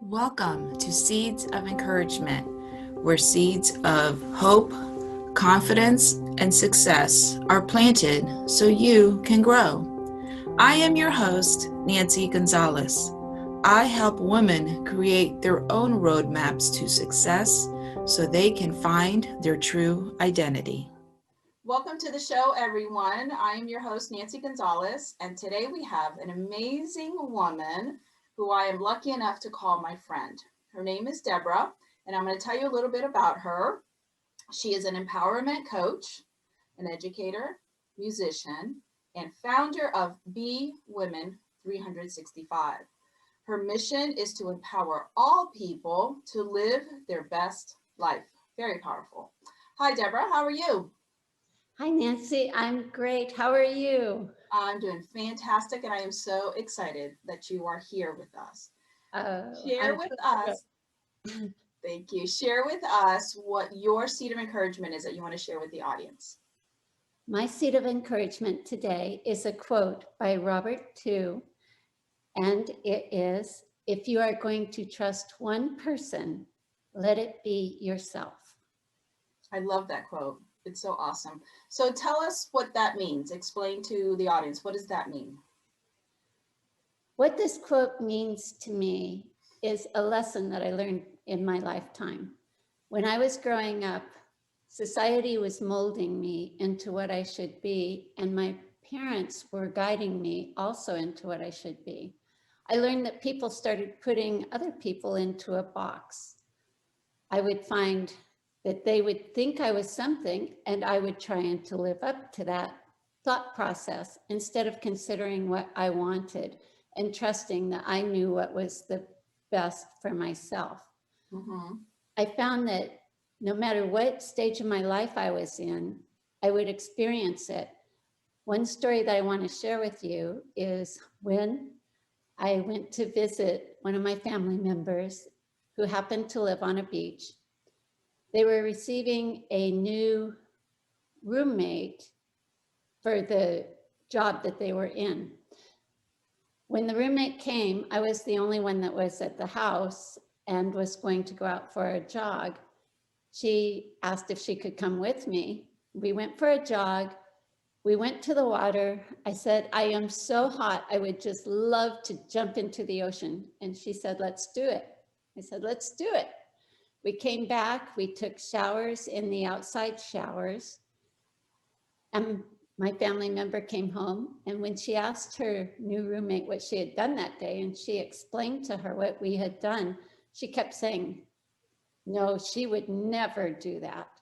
Welcome to Seeds of Encouragement, where seeds of hope, confidence, and success are planted so you can grow. I am your host, Nancy Gonzalez. I help women create their own roadmaps to success so they can find their true identity. Welcome to the show, everyone. I am your host, Nancy Gonzalez, and today we have an amazing woman who I am lucky enough to call my friend. Her name is Deborah, and I'm going to tell you a little bit about her. She is an empowerment coach, an educator, musician, and founder of Be Women 365. Her mission is to empower all people to live their best life. Very powerful. Hi, Deborah. How are you? Hi, Nancy. I'm great. How are you? I'm doing fantastic, and I am so excited that you are here with us. Share I'm with so us, thank you. Share with us what your seed of encouragement is that you want to share with the audience. My seed of encouragement today is a quote by Robert II, and it is, "If you are going to trust one person, let it be yourself." I love that quote. It's so awesome. So tell us what that means. Explain to the audience. What does that mean? What this quote means to me is a lesson that I learned in my lifetime. When I was growing up, society was molding me into what I should be, and my parents were guiding me also into what I should be. I learned that people started putting other people into a box. I would find that they would think I was something, and I would try and to live up to that thought process instead of considering what I wanted and trusting that I knew what was the best for myself. Mm-hmm. I found that no matter what stage of my life I was in, I would experience it. One story that I want to share with you is when I went to visit one of my family members who happened to live on a beach. They were receiving a new roommate for the job that they were in. When the roommate came, I was the only one that was at the house and was going to go out for a jog. She asked if she could come with me. We went for a jog. We went to the water. I said, "I am so hot. I would just love to jump into the ocean." And she said, "Let's do it." I said, "Let's do it." We came back. We took showers in the outside showers. And my family member came home, and when she asked her new roommate what she had done that day, and she explained to her what we had done, she kept saying, no, she would never do that.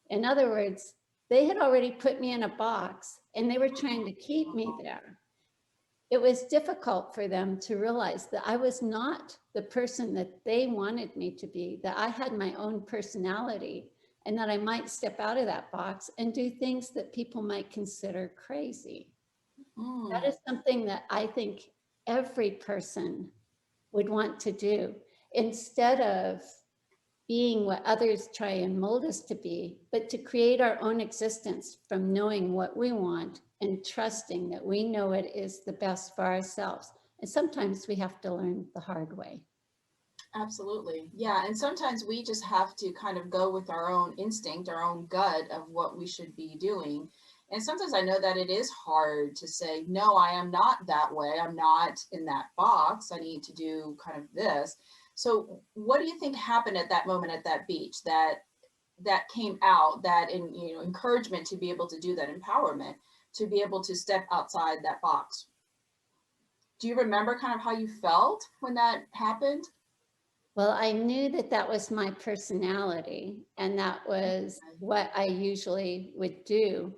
In other words, they had already put me in a box and they were trying to keep me there. It was difficult for them to realize that I was not the person that they wanted me to be, that I had my own personality, and that I might step out of that box and do things that people might consider crazy. That Mm. is something that I think every person would want to do instead of being what others try and mold us to be, but to create our own existence from knowing what we want and trusting that we know it is the best for ourselves. And sometimes we have to learn the hard way. Absolutely. Yeah. And sometimes we just have to kind of go with our own instinct, our own gut of what we should be doing. And sometimes I know that it is hard to say, no, I am not that way. I'm not in that box. I need to do kind of this. So what do you think happened at that moment at that beach that came out, that encouragement to be able to do that, empowerment to be able to step outside that box? Do you remember kind of how you felt when that happened? Well, I knew that that was my personality and that was what I usually would do.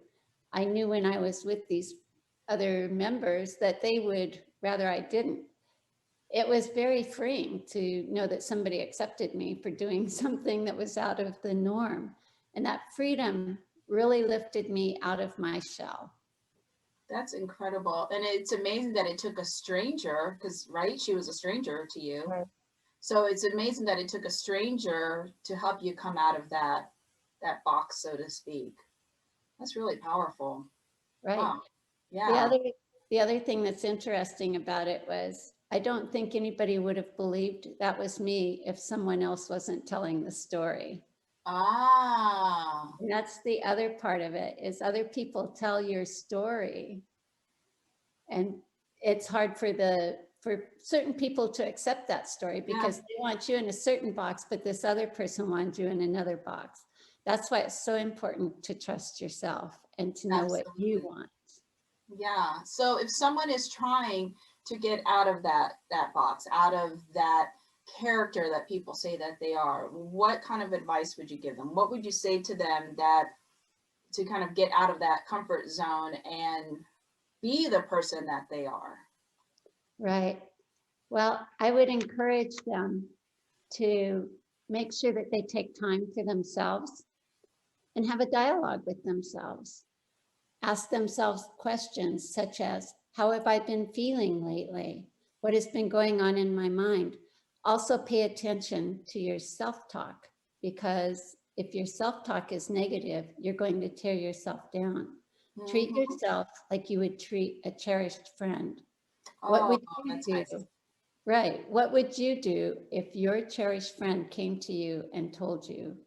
I knew when I was with these other members that they would rather I didn't. It was very freeing to know that somebody accepted me for doing something that was out of the norm. And that freedom really lifted me out of my shell. That's incredible. And it's amazing that it took a stranger, because, right, she was a stranger to you. Right. So it's amazing that it took a stranger to help you come out of that box, so to speak. That's really powerful. Right. Wow. The Yeah. other the other thing that's interesting about it was I don't think anybody would have believed that was me if someone else wasn't telling the story. Ah, And that's the other part of it, is other people tell your story. And it's hard for certain people to accept that story because yeah, they want you in a certain box, but this other person wants you in another box. That's why it's so important to trust yourself and to know what you absolutely. want. Yeah. So if someone is trying to get out of that box, out of that character that people say that they are, what kind of advice would you give them? What would you say to them that to kind of get out of that comfort zone and be the person that they are? Right. Well, I would encourage them to make sure that they take time for themselves and have a dialogue with themselves. Ask themselves questions such as, how have I been feeling lately? What has been going on in my mind? Also pay attention to your self-talk, because if your self-talk is negative, you're going to tear yourself down. Treat Mhm. yourself like you would treat a cherished friend. What Oh, would you that's nice. do? Right. What would you do if your cherished friend came to you and told you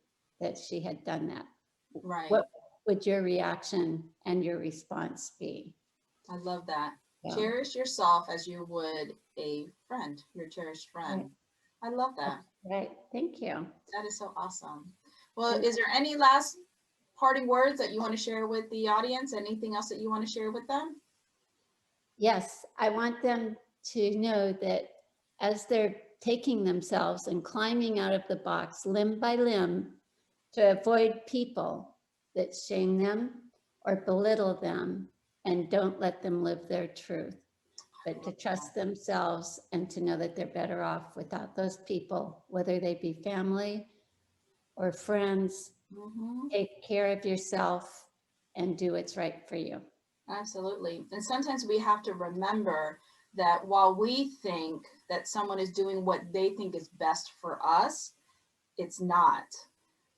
that she had done that? Right. What would your reaction and your response be? I love that. So, Cherish yourself as you would a friend, your cherished right, friend. I love that. right. Thank you. That is so awesome. Well, And is there any last parting words that you want to share with the audience? Anything else that you want to share with them? yes, I want them to know that as they're taking themselves and climbing out of the box limb by limb to avoid people that shame them or belittle them and don't let them live their truth, but to trust themselves and to know that they're better off without those people, whether they be family or friends. Mm-hmm. Take care of yourself and do what's right for you. Absolutely. And sometimes we have to remember that while we think that someone is doing what they think is best for us, it's not.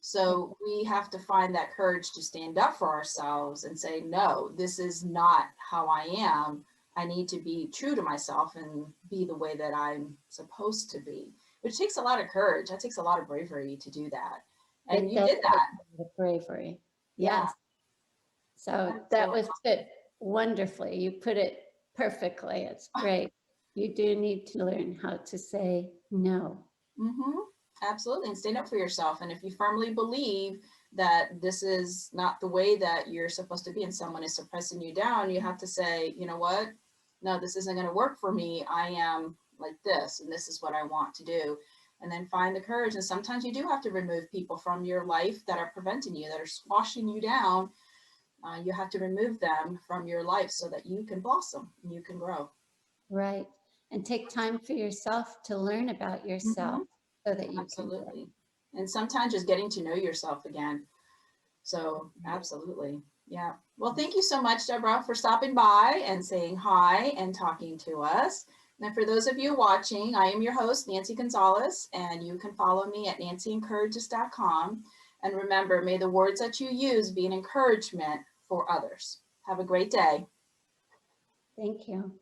So we have to find that courage to stand up for ourselves and say, no, this is not how I am. I need to be true to myself and be the way that I'm supposed to be, which takes a lot of courage. That takes a lot of bravery to do that. And It you does did take that. a lot of bravery. Yeah. Yes. So That's that so was put wonderfully. You put it perfectly. It's great. You do need to learn how to say no. Mm-hmm. Absolutely. And stand up for yourself. And if you firmly believe that this is not the way that you're supposed to be and someone is suppressing you down, you have to say, you know what? No, this isn't going to work for me. I am like this, and this is what I want to do. And then find the courage. And sometimes you do have to remove people from your life that are preventing you, that are squashing you down. You have to remove them from your life so that you can blossom and you can grow. Right. And take time for yourself to learn about yourself Mm-hmm. so that you can grow. Absolutely. And sometimes just getting to know yourself again. So absolutely. Yeah. Well, thank you so much, Deborah, for stopping by and saying hi and talking to us. And for those of you watching, I am your host, Nancy Gonzalez, and you can follow me at nancyencourages.com. And remember, may the words that you use be an encouragement for others. Have a great day. Thank you.